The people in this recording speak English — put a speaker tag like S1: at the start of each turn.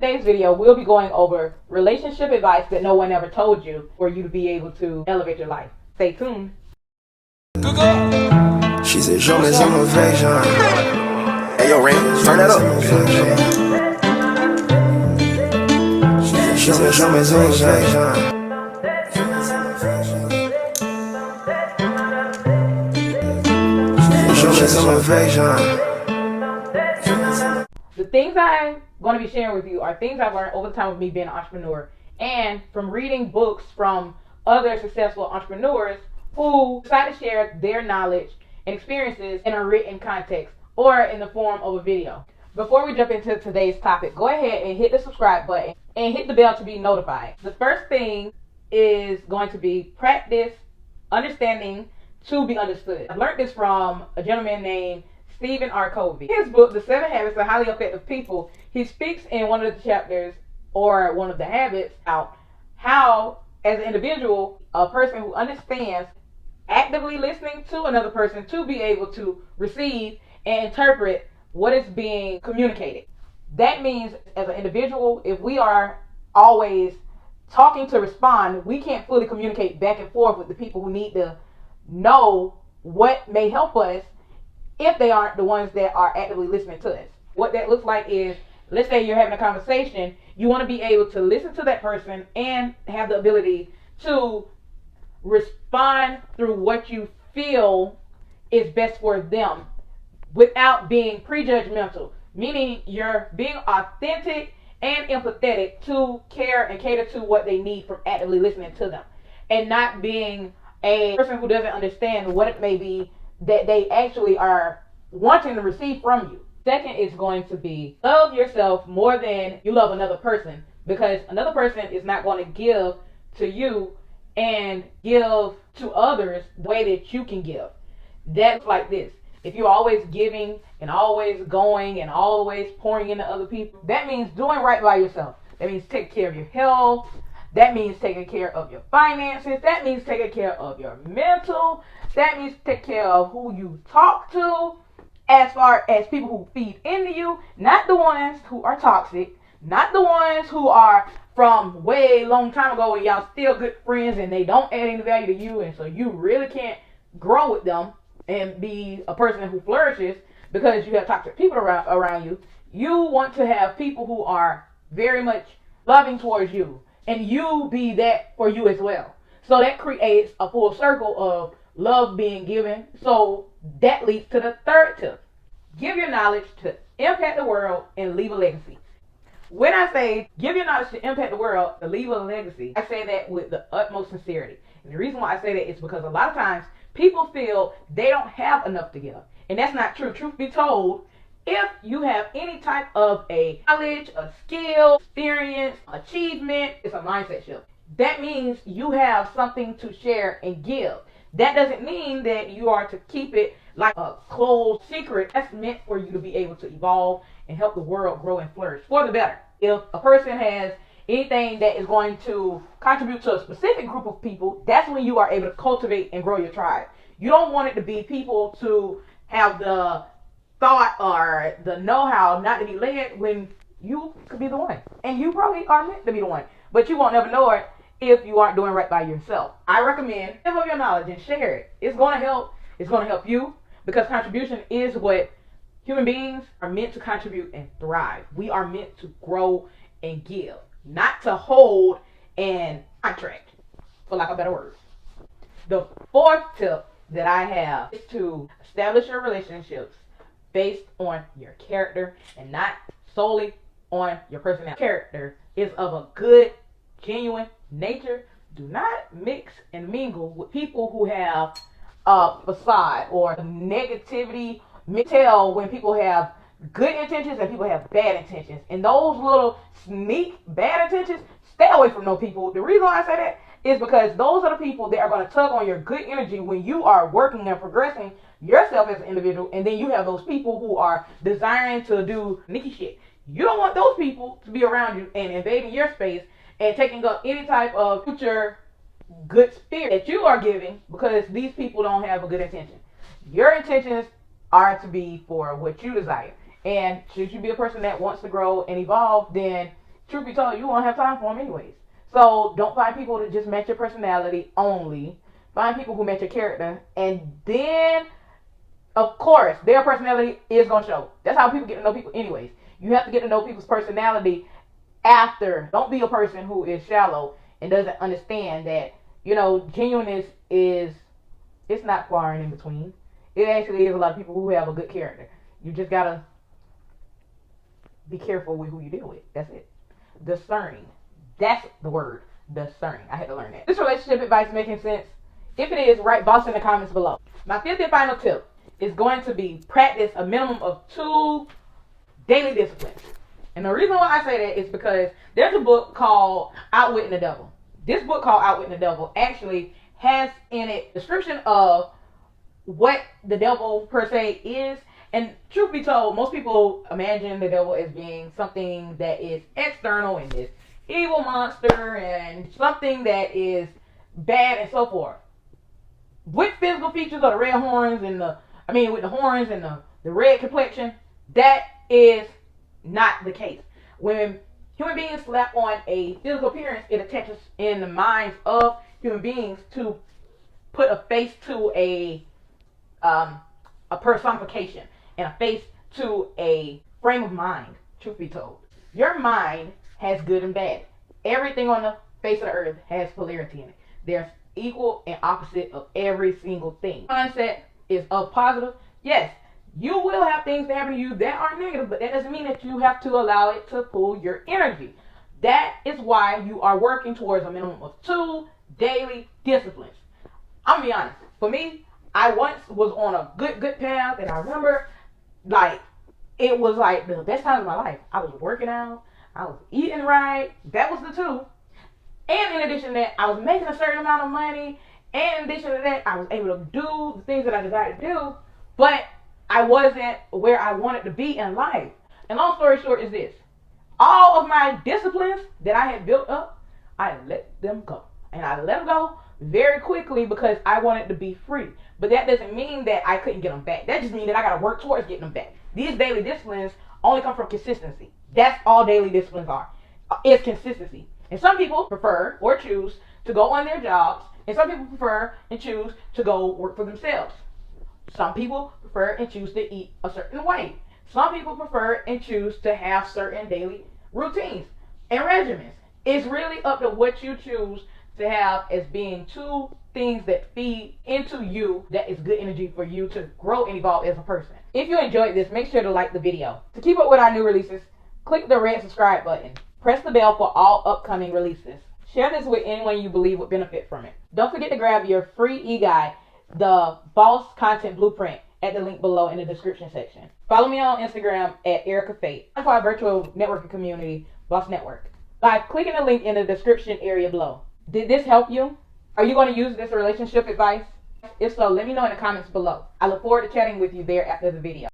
S1: Today's video, we'll be going over relationship advice that no one ever told you for you to be able to elevate your life. Stay tuned.
S2: She said, show me some affection. Hey, yo, Rain, turn that up. She said, show me some affection. Show me some affection.
S1: The things I'm going to be sharing with you are things I've learned over the time of me being an entrepreneur and from reading books from other successful entrepreneurs who decide to share their knowledge and experiences in a written context or in the form of a video. Before we jump into today's topic, go ahead and hit the subscribe button and hit the bell to be notified. The first thing is going to be practice understanding to be understood. I learned this from a gentleman named Stephen R. Covey. His book, The 7 Habits of Highly Effective People, he speaks in one of the chapters or one of the habits out how, as an individual, a person who understands actively listening to another person to be able to receive and interpret what is being communicated. That means, as an individual, if we are always talking to respond, we can't fully communicate back and forth with the people who need to know what may help us if they aren't the ones that are actively listening to us. What that looks like is, let's say you're having a conversation, you want to be able to listen to that person and have the ability to respond through what you feel is best for them without being prejudgmental, meaning you're being authentic and empathetic to care and cater to what they need from actively listening to them, and not being a person who doesn't understand what it may be that they actually are wanting to receive from you. Second is going to be love yourself more than you love another person, because another person is not going to give to you and give to others the way that you can give. That's like this. If you're always giving and always going and always pouring into other people, that means doing right by yourself. That means taking care of your health. That means taking care of your finances. That means taking care of your mental. That means take care of who you talk to, as far as people who feed into you, not the ones who are toxic, not the ones who are from way long time ago and y'all still good friends and they don't add any value to you, and so you really can't grow with them and be a person who flourishes because you have toxic people around you. You want to have people who are very much loving towards you, and you be that for you as well. So that creates a full circle of love being given. So that leads to the third tip. Give your knowledge to impact the world and leave a legacy. When I say give your knowledge to impact the world and leave a legacy, I say that with the utmost sincerity. And the reason why I say that is because a lot of times people feel they don't have enough to give. And that's not true. Truth be told, if you have any type of a knowledge, a skill, experience, achievement, it's a mindset shift. That means you have something to share and give. That doesn't mean that you are to keep it like a closed secret. That's meant for you to be able to evolve and help the world grow and flourish for the better. If a person has anything that is going to contribute to a specific group of people, that's when you are able to cultivate and grow your tribe. You don't want it to be people to have the thought or the know-how not to be led when you could be the one. And you probably are meant to be the one, but you won't never know it if you aren't doing right by yourself. I recommend give up your knowledge and share it. It's going to help. It's going to help you, because contribution is what human beings are meant to contribute and thrive. We are meant to grow and give, not to hold and contract, for lack of better words. The fourth tip that I have is to establish your relationships based on your character and not solely on your personality. Character is of a good, genuine nature. Do not mix and mingle with people who have a facade or negativity. Tell when people have good intentions and people have bad intentions, and those little sneak bad intentions, stay away from those people. The reason why I say that is because those are the people that are going to tug on your good energy when you are working and progressing yourself as an individual, and then you have those people who are desiring to do sneaky shit. You don't want those people to be around you and invading your space and taking up any type of future good spirit that you are giving, because these people don't have a good intention. Your intentions are to be for what you desire. And should you be a person that wants to grow and evolve, then truth be told, you won't have time for them anyways. So don't find people that just match your personality only. Find people who match your character, and then, of course, their personality is going to show. That's how people get to know people anyways. You have to get to know people's personality after. Don't be a person who is shallow and doesn't understand that, you know, genuineness is, it's not far and in between. It actually is a lot of people who have a good character. You just got to be careful with who you deal with. That's it. Discerning. That's the word. Discerning. I had to learn that. This relationship advice making sense? If it is, write boss in the comments below. My fifth and final tip is going to be practice a minimum of 2 daily disciplines. And the reason why I say that is because there's a book called Outwitting the Devil. This book called Outwitting the Devil actually has in it a description of what the devil per se is. And truth be told, most people imagine the devil as being something that is external and this evil monster and something that is bad and so forth. With physical features of the red horns and with the horns and the red complexion, that is not the case. When human beings slap on a physical appearance, it attaches in the minds of human beings to put a face to a personification and a face to a frame of mind, truth be told. Your mind has good and bad. Everything on the face of the earth has polarity in it. There's equal and opposite of every single thing. Mindset is of positive. Yes, you will have things that happen to you that are negative, but that doesn't mean that you have to allow it to pull your energy. That is why you are working towards a minimum of 2 daily disciplines. I'm gonna be honest. For me, I once was on a good path, and I remember, it was like the best time of my life. I was working out, I was eating right. That was the 2. And in addition to that, I was making a certain amount of money. And in addition to that, I was able to do the things that I desired to do. But I wasn't where I wanted to be in life. And long story short is this. All of my disciplines that I had built up, I let them go. And I let them go very quickly because I wanted to be free. But that doesn't mean that I couldn't get them back. That just means that I got to work towards getting them back. These daily disciplines only come from consistency. That's all daily disciplines are. It's consistency. And some people prefer or choose to go on their jobs. And some people prefer and choose to go work for themselves. Some people prefer and choose to eat a certain way. Some people prefer and choose to have certain daily routines and regimens. It's really up to what you choose to have as being 2 things that feed into you that is good energy for you to grow and evolve as a person. If you enjoyed this, make sure to like the video. To keep up with our new releases, click the red subscribe button. Press the bell for all upcoming releases. Share this with anyone you believe would benefit from it. Don't forget to grab your free e-guide, The Boss Content Blueprint, at the link below in the description section. Follow me on Instagram at Erica Fate. For our virtual networking community, Boss Network, by clicking the link in the description area below. Did this help you? Are you going to use this relationship advice? If so, let me know in the comments below. I look forward to chatting with you there after the video.